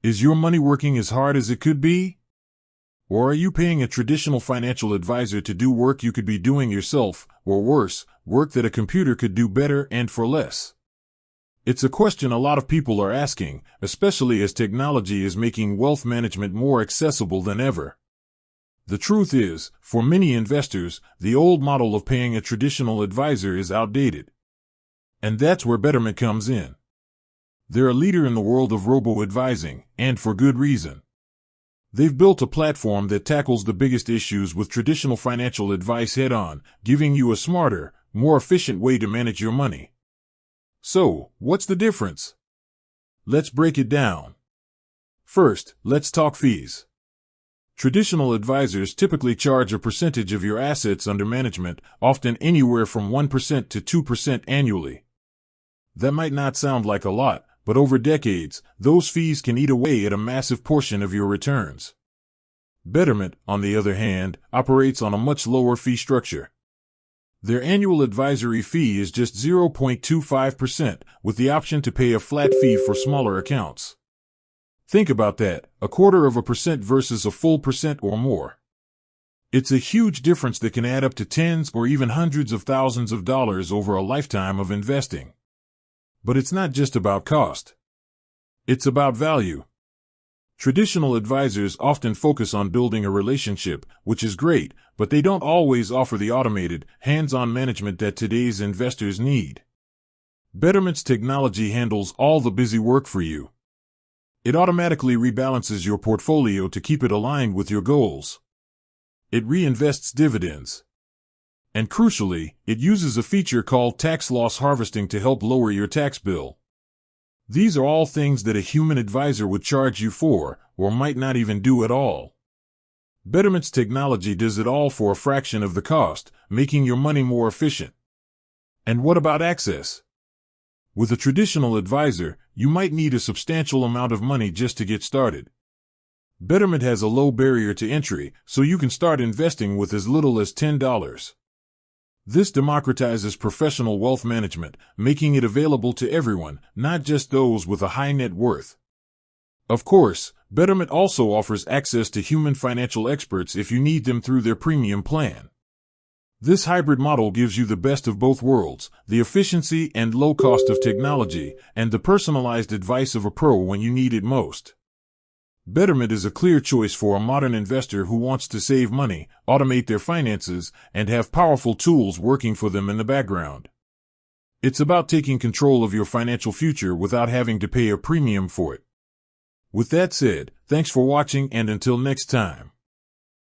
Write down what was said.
Is your money working as hard as it could be? Or are you paying a traditional financial advisor to do work you could be doing yourself, or worse, work that a computer could do better and for less? It's a question a lot of people are asking, especially as technology is making wealth management more accessible than ever. The truth is, for many investors, the old model of paying a traditional advisor is outdated. And that's where Betterment comes in. They're a leader in the world of robo-advising, and for good reason. They've built a platform that tackles the biggest issues with traditional financial advice head-on, giving you a smarter, more efficient way to manage your money. So, what's the difference? Let's break it down. First, let's talk fees. Traditional advisors typically charge a percentage of your assets under management, often anywhere from 1% to 2% annually. That might not sound like a lot, but over decades, those fees can eat away at a massive portion of your returns. Betterment, on the other hand, operates on a much lower fee structure. Their annual advisory fee is just 0.25%, with the option to pay a flat fee for smaller accounts. Think about that, 0.25% versus a full percent or more. It's a huge difference that can add up to tens or even hundreds of thousands of dollars over a lifetime of investing. But it's not just about cost. It's about value. Traditional advisors often focus on building a relationship, which is great, but they don't always offer the automated, hands-on management that today's investors need. Betterment's technology handles all the busy work for you. It automatically rebalances your portfolio to keep it aligned with your goals. It reinvests dividends. And crucially, it uses a feature called tax loss harvesting to help lower your tax bill. These are all things that a human advisor would charge you for, or might not even do at all. Betterment's technology does it all for a fraction of the cost, making your money more efficient. And what about access? With a traditional advisor, you might need a substantial amount of money just to get started. Betterment has a low barrier to entry, so you can start investing with as little as $10. This democratizes professional wealth management, making it available to everyone, not just those with a high net worth. Of course, Betterment also offers access to human financial experts if you need them through their premium plan. This hybrid model gives you the best of both worlds, the efficiency and low cost of technology, and the personalized advice of a pro when you need it most. Betterment is a clear choice for a modern investor who wants to save money, automate their finances, and have powerful tools working for them in the background. It's about taking control of your financial future without having to pay a premium for it. With that said, thanks for watching, and until next time.